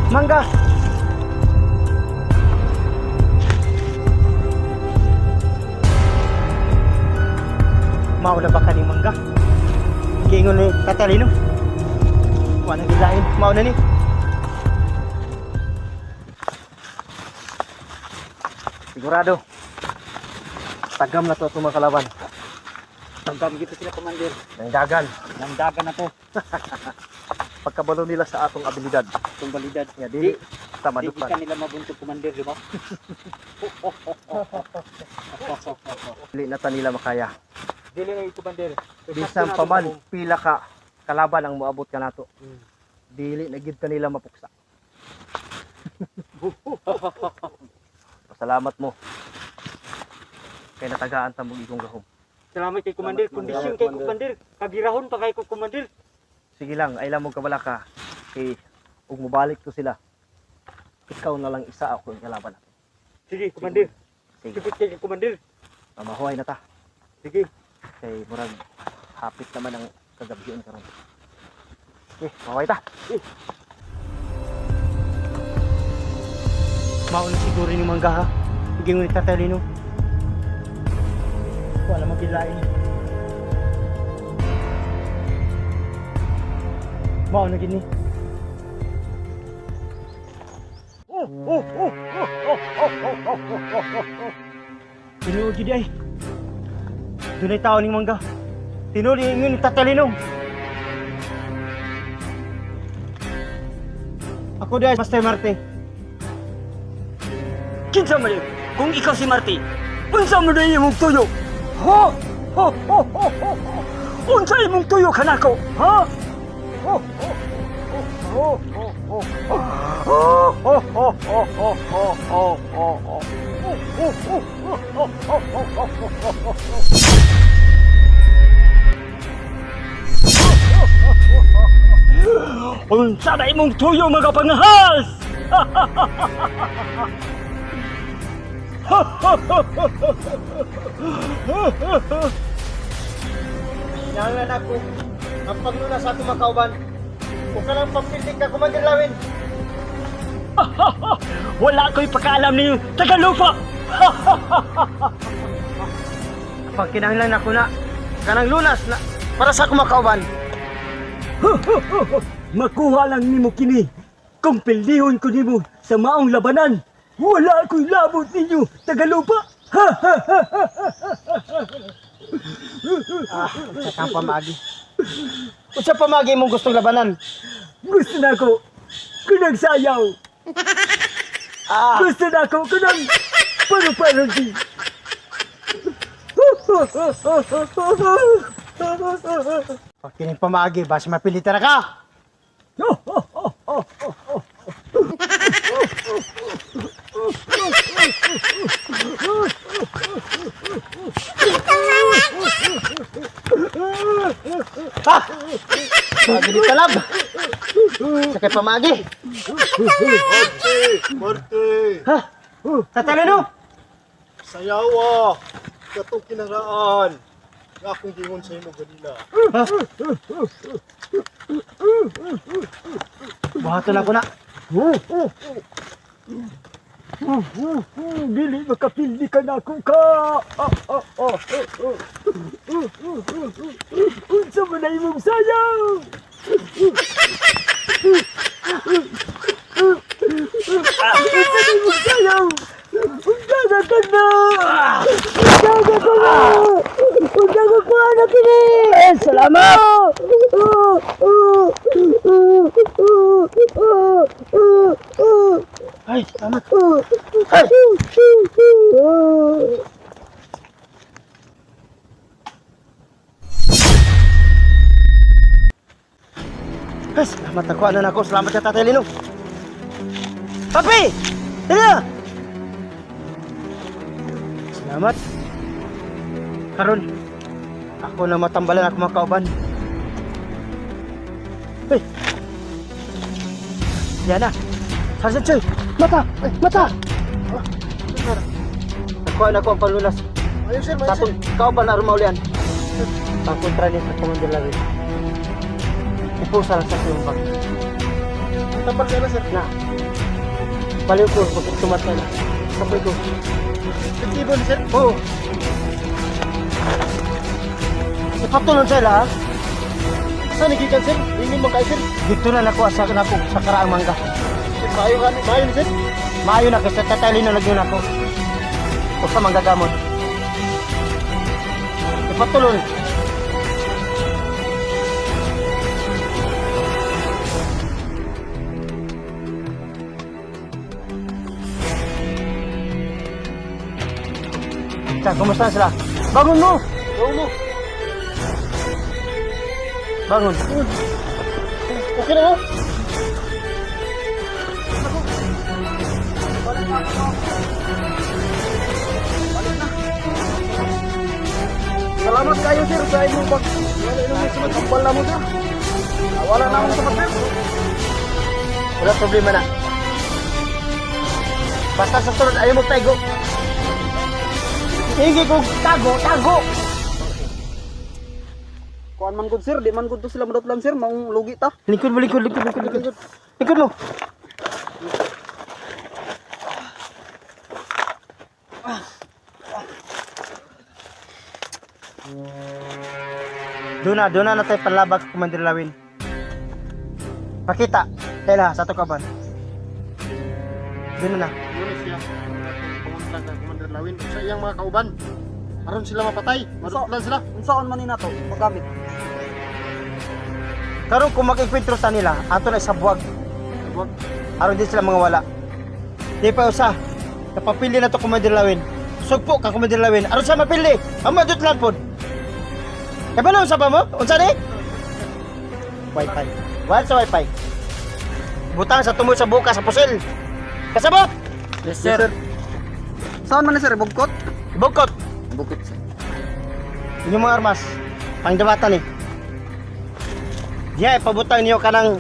Mangga! Mauna ba ka ni Mangga? Giingon ni Katarino. Wala nang gilain. Mauna ni. Sigurado. Tagam na to itong mga kalaban. Tangkam gitu sila, Commander. Nangdagan. Nangdagan na to. Pagkabalo nila sa atong abilidad. Itong balidad. Nga dili. Di Tamadukan. ka nila mabuntot, Commander, di ba? Dili na ta nila makaya. Dili na Commander. Bisan pa man pila ka kalaban ang moabot ka nato. Dili na gid kanila mapuksa. Salamat mo. Kay natagaan ta mo igong gahom. Salamat kay Commander. Kondisyon kay Commander. Kagirahon pa kay ko, Commander. Sige lang, ay lang mo kabala ka. Kay ug mobalik to sila. Ikaw na lang isa ako ang kalaban nato. Sige, Commander. Sige. Sipit kay Commander. Mahuhay na ta. Sige. Kay murag hapit naman ang kagabion karon. Mahuhay ta. Mauna siguro ni Mangga ha. Higing ngunit Tatalino. Wala magilain. Mauna gini. Tinuod gid ay. Dunay tao ning Mangga. Tinuod ni Tatalino. Ako di ay Master Marte. Kinsa man yun? Kung ikaw si Marty, unsa mo na imong tuyo? Ha? Ha? Ha? Ha? Ha? Unsa imong tuyo kanako? Ha? Ha? Ha? Unsa na imong tuyo mga pangahas? Nangan ako ang pagluna sa atong makauban. Kung ka lang pampildik ka, Commander Lawin. Wala ko'y pakaalam ninyo, Tagalupa! Pag kinahanglan ako na, kanang lunas na para sa akong makauban. Makuha lang nimo kini. Kung pilihon ko nimo sa maong labanan, wala ko'y labot ninyo, Tagalupa! Sa kang pamagi. Unsa pamagi mong gustong labanan? Gusto na ko, kunang sayaw. Gusto na ko, kunang paru-parody. Pag kining pamagi, basta mapilitan na ka. Pagili talab. Sakit pamagi. Marte! Ha? Tatalino? Sayawa! Katong kinaraan! Nga akong gingon sa imo ganina. Buhaton ako na. Dili makapildi ka na ako ka. Unsa man na imong sayaw? Unsa na imong sayaw? Undaga ka na! Undaga ka na! Undaga ko na kini! Salamat! Ay, salamat. Ay! Ay, salamat ako. Ano na ako? Salamat sa Tatay Lino. Papi! Dali na! Salamat. Karon, ako na matambalan ako mga kauban. Hey! Yan na. Sergeant Choy! Mata! Ay, mata! Nakuha na ako ang palunas. Ayun sir, Sa atong kauban na rumaulian. Pangkontra niya sa Commander Larry. Ipusa lang sa siyong bag. Tambal ka na, sir. Na. Baliw ko, pag-tumat ka na. Kapoy ko. Efektibo ni sir. Oo. Ipatulon sila, ha? Saan nagikan, sir? Ingin mo kayo, sir. Dito na nakuha sa nako sa karaang mangga. Sir, maayo ni sir. Maayo na kasi tatali na lagyan ako. O sa manggagamot. Ipatulon. Sa, kumusta na sila? Bangun mo! Gawin mo. Bangun. Okay na, ha? Salamat kayo sir sa inyong pag wala mo sir. Wala na akong sapat sir. Wala problema na. Basta sa sunod ayaw mo tago. Hindi ko tago. Kuan man gud sir, di man gud to sila madotlan sir, maong lugi ta. Likod mo. Likod mo. Doon na tayo panlabag sa Commander Lawin. Pakita, tela sa tukaban. Doon na. Muna siya. Pumunta ka, Commander Lawin. Sa iyang mga kauban. Aron sila mapatay. Marutlan sila. Unsaon man ni nato magamit? Karon kung mag-enkwentro ta nila, ato na sa buwag. Huwag. Aron din sila mga wala. Di pa usa. Napapili na to Commander Lawin. Sugpo ka Commander Lawin. Aron sa mapili. Amadot lang po. E ba na unsa pa mo? Unsa ni? Wi-Fi. What sa Wi-Fi? Butang sa tumod sa buka sa pusil. Kasabot! Yes sir. Saan man ni sir bugkot? Bukot. Bukot sir. Inyong mga armas. Pangdabatan ni. Diya, ipabutang niyo ka ng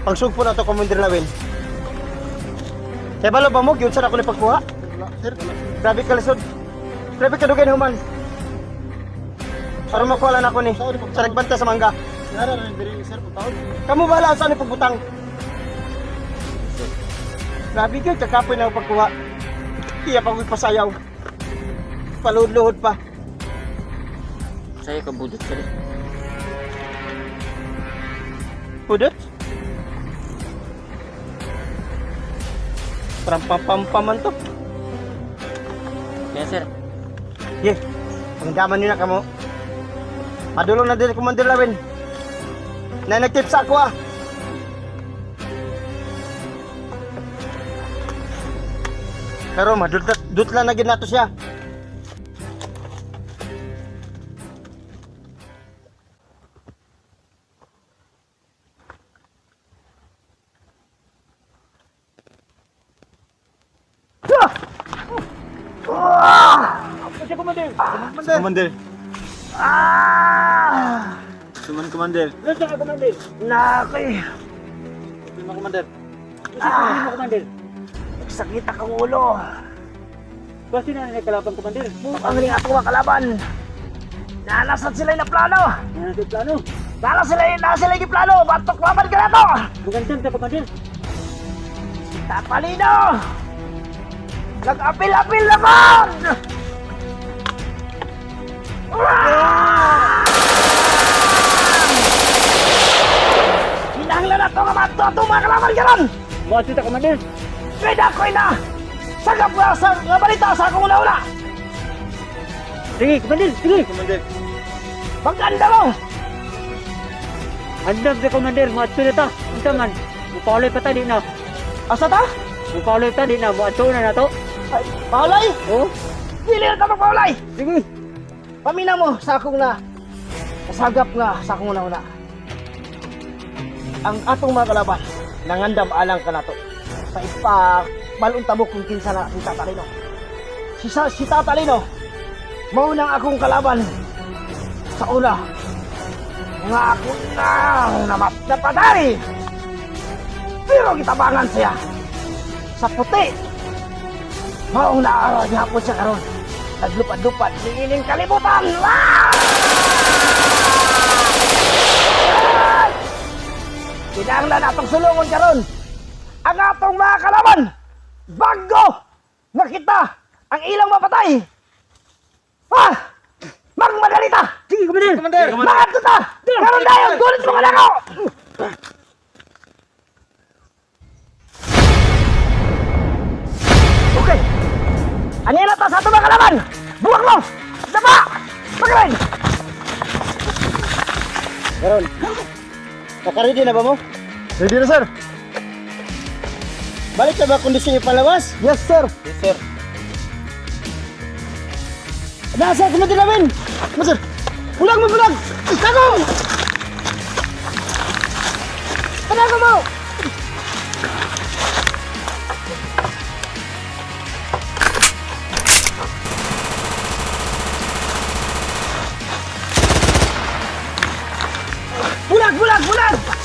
pagsugpo na to Commander Lawin. Kaya balo ba mo? Yun saan ako ni pagkuha? Wala, sir. Wala. Grabe ka lisod. Grabe ka dugay human. Para makuha lang ako ni. Sa nagbanta sa mangga. Nara na yung diri, sir. Pagtaon. Kamu bala saan ni pagbutang? Grabe ka, kakapoy na ako pagkuha. Iya pa ko'y pasayaw. Paluhod-luhod pa. Saya ka budot sir. Pudot? Parang pampampaman to. Yes sir. Ye, pangdaman nyo na kamo. Madulong na din Commander Lawin. Na nagtip sa ako ah. Pero madutla na gid nato siya. Commander. Suman, Commander. Nakay. Lima, Commander. Sakit akong ulo. Basi na ni kalaban commander. Ang ring ato nga kalaban. Nalasan sila na plano. Ano sa plano? Nala sila yung plano. Batok laban ka na to. Bugantan ta commander. Tatalino. Nag-apil-apil naman. Hinahanglan na to nga mato mga kalaban ka ron. Basi ta commander. Pwede ako'y na. Sagap nga sa nga balita sa akong una-una. Sige commander, sige. Commander. Maganda mo. Andam sa commander, maadto na ta. Unsa man? Mupauloy pa ta di na. Asa ta? Mupauloy ta di na, maadto na nato. Ay, paulay. Oh, Dili na ka magpaulay. sige. Pamina mo sa akong na. Kasagap nga sa akong una-una. Ang atong mga kalaban, nangandam alang ka na to. Sa balong tabok kung kinsa na si Tatalino. Si Tatalino, maunang akong kalaban sa una. Nga ako na napatay. Pero kitabangan siya sa puti. Maong naaraw niya po siya karon. Naglupad-lupad ni ining kalibutan. Kinahanglan atong sulungon karon. ang atong mga kalaban bago nakita ang ilang mapatay. Ha! Magmadalita! Sige, Commander! Mga tuta! Karon dayon, gulit mga nako! Okay. Anila ta sa atong mga kalaban! Buwak mo! Dapa! Pagkain! Karon. Nakaready na ba mo? Ready na, sir? Balik na ba kondisyon yung palawas? Yes, sir. Yes, sir. Nasa, sunod din namin! Ano, sir? Bulag mo, bulag! Tagong! Tanago mo! Bulag, bulag, bulag!